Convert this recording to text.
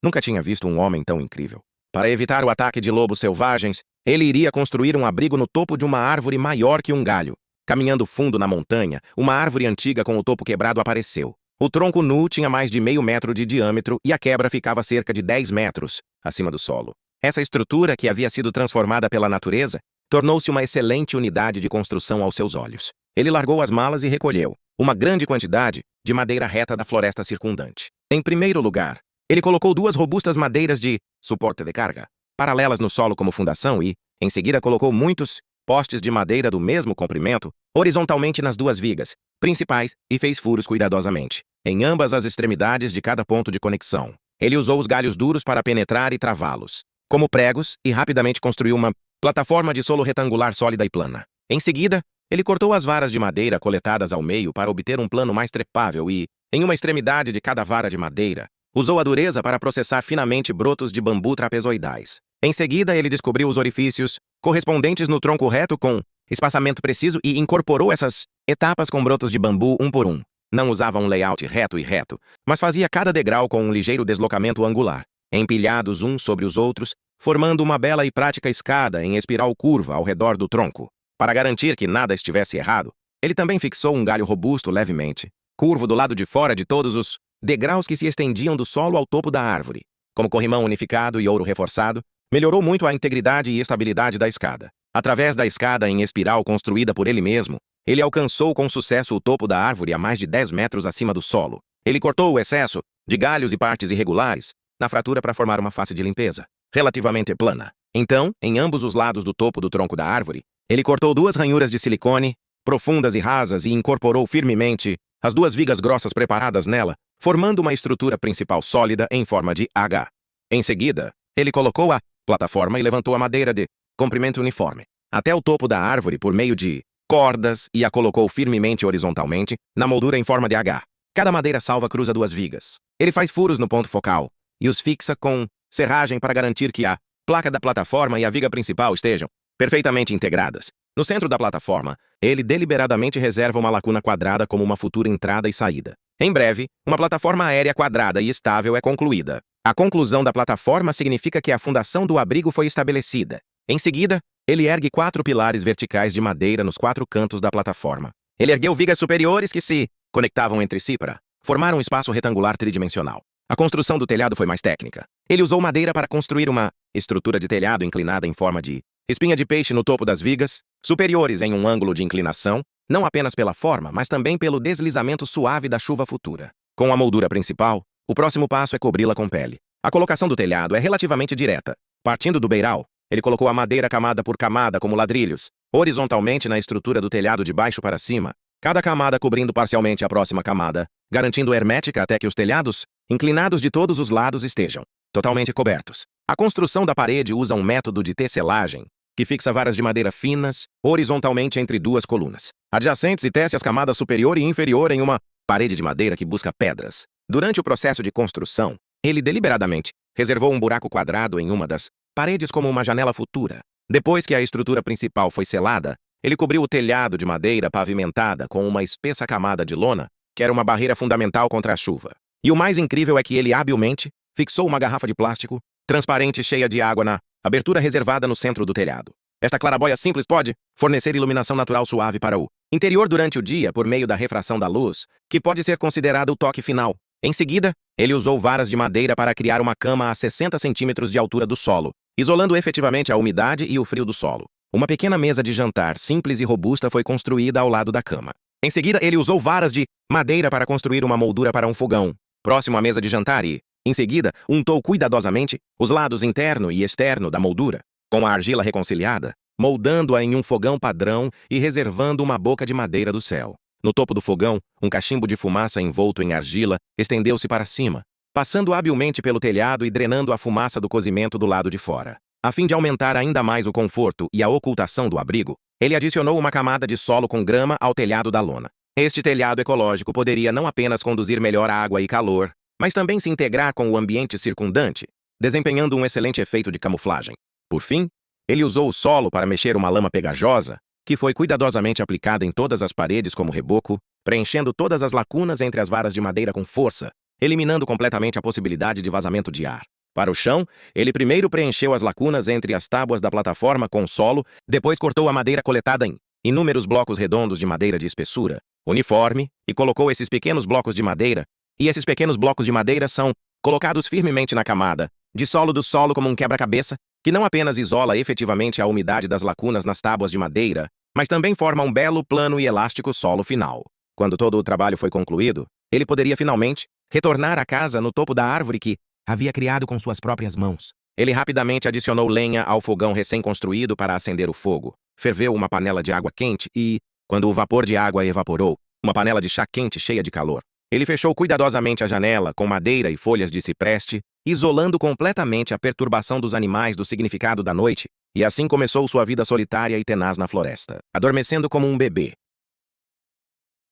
Nunca tinha visto um homem tão incrível. Para evitar o ataque de lobos selvagens, ele iria construir um abrigo no topo de uma árvore maior que um galho. Caminhando fundo na montanha, uma árvore antiga com o topo quebrado apareceu. O tronco nu tinha mais de meio metro de diâmetro e a quebra ficava cerca de 10 metros acima do solo. Essa estrutura, que havia sido transformada pela natureza, tornou-se uma excelente unidade de construção aos seus olhos. Ele largou as malas e recolheu uma grande quantidade de madeira reta da floresta circundante. Em primeiro lugar, ele colocou 2 robustas madeiras de suporte de carga paralelas no solo como fundação e, em seguida, colocou muitos postes de madeira do mesmo comprimento horizontalmente nas 2 vigas principais e fez furos cuidadosamente em ambas as extremidades de cada ponto de conexão. Ele usou os galhos duros para penetrar e travá-los como pregos e rapidamente construiu uma plataforma de solo retangular sólida e plana. Em seguida, ele cortou as varas de madeira coletadas ao meio para obter um plano mais trepável e, em uma extremidade de cada vara de madeira, usou a dureza para processar finamente brotos de bambu trapezoidais. Em seguida, ele descobriu os orifícios correspondentes no tronco reto com espaçamento preciso e incorporou essas etapas com brotos de bambu um por um. Não usava um layout reto, mas fazia cada degrau com um ligeiro deslocamento angular, empilhados uns sobre os outros, formando uma bela e prática escada em espiral curva ao redor do tronco. Para garantir que nada estivesse errado, ele também fixou um galho robusto levemente curvo do lado de fora de todos os degraus que se estendiam do solo ao topo da árvore. Como corrimão unificado e ouro reforçado, melhorou muito a integridade e estabilidade da escada. Através da escada em espiral construída por ele mesmo, ele alcançou com sucesso o topo da árvore a mais de 10 metros acima do solo. Ele cortou o excesso de galhos e partes irregulares na fratura para formar uma face de limpeza, relativamente plana. Então, em ambos os lados do topo do tronco da árvore, ele cortou 2 ranhuras de silicone, profundas e rasas, e incorporou firmemente as 2 vigas grossas preparadas nela, formando uma estrutura principal sólida em forma de H. Em seguida, ele colocou a plataforma e levantou a madeira de comprimento uniforme até o topo da árvore por meio de cordas e a colocou firmemente horizontalmente na moldura em forma de H. Cada madeira salva cruza 2 vigas. Ele faz furos no ponto focal e os fixa com serragem para garantir que a placa da plataforma e a viga principal estejam perfeitamente integradas. No centro da plataforma, ele deliberadamente reserva uma lacuna quadrada como uma futura entrada e saída. Em breve, uma plataforma aérea quadrada e estável é concluída. A conclusão da plataforma significa que a fundação do abrigo foi estabelecida. Em seguida, ele ergue 4 pilares verticais de madeira nos 4 cantos da plataforma. Ele ergueu vigas superiores que se conectavam entre si para formar um espaço retangular tridimensional. A construção do telhado foi mais técnica. Ele usou madeira para construir uma estrutura de telhado inclinada em forma de espinha de peixe no topo das vigas superiores em um ângulo de inclinação, não apenas pela forma, mas também pelo deslizamento suave da chuva futura. Com a moldura principal, o próximo passo é cobri-la com pele. A colocação do telhado é relativamente direta. Partindo do beiral, ele colocou a madeira camada por camada como ladrilhos, horizontalmente na estrutura do telhado de baixo para cima, cada camada cobrindo parcialmente a próxima camada, garantindo hermética até que os telhados, inclinados de todos os lados, estejam totalmente cobertos. A construção da parede usa um método de tecelagem, que fixa varas de madeira finas, horizontalmente entre 2 colunas adjacentes e tece as camadas superior e inferior em uma parede de madeira que busca pedras. Durante o processo de construção, ele deliberadamente reservou um buraco quadrado em uma das paredes como uma janela futura. Depois que a estrutura principal foi selada, ele cobriu o telhado de madeira pavimentada com uma espessa camada de lona, que era uma barreira fundamental contra a chuva. E o mais incrível é que ele habilmente fixou uma garrafa de plástico transparente cheia de água na abertura reservada no centro do telhado. Esta claraboia simples pode fornecer iluminação natural suave para o interior durante o dia por meio da refração da luz, que pode ser considerado o toque final. Em seguida, ele usou varas de madeira para criar uma cama a 60 centímetros de altura do solo, isolando efetivamente a umidade e o frio do solo. Uma pequena mesa de jantar simples e robusta foi construída ao lado da cama. Em seguida, ele usou varas de madeira para construir uma moldura para um fogão próximo à mesa de jantar e, em seguida, untou cuidadosamente os lados interno e externo da moldura com a argila reconciliada, moldando-a em um fogão padrão e reservando uma boca de madeira do céu. No topo do fogão, um cachimbo de fumaça envolto em argila estendeu-se para cima, passando habilmente pelo telhado e drenando a fumaça do cozimento do lado de fora. A fim de aumentar ainda mais o conforto e a ocultação do abrigo, ele adicionou uma camada de solo com grama ao telhado da lona. Este telhado ecológico poderia não apenas conduzir melhor água e calor, mas também se integrar com o ambiente circundante, desempenhando um excelente efeito de camuflagem. Por fim, ele usou o solo para mexer uma lama pegajosa, que foi cuidadosamente aplicada em todas as paredes como reboco, preenchendo todas as lacunas entre as varas de madeira com força, eliminando completamente a possibilidade de vazamento de ar. Para o chão, ele primeiro preencheu as lacunas entre as tábuas da plataforma com solo, depois cortou a madeira coletada em inúmeros blocos redondos de madeira de espessura uniforme e colocou esses pequenos blocos de madeira, e esses pequenos blocos de madeira são colocados firmemente na camada de solo do solo como um quebra-cabeça, que não apenas isola efetivamente a umidade das lacunas nas tábuas de madeira, mas também forma um belo, plano e elástico solo final. Quando todo o trabalho foi concluído, ele poderia finalmente retornar à casa no topo da árvore que havia criado com suas próprias mãos. Ele rapidamente adicionou lenha ao fogão recém-construído para acender o fogo, ferveu uma panela de água quente e, quando o vapor de água evaporou, uma panela de chá quente cheia de calor. Ele fechou cuidadosamente a janela com madeira e folhas de cipreste, isolando completamente a perturbação dos animais do significado da noite, e assim começou sua vida solitária e tenaz na floresta, adormecendo como um bebê.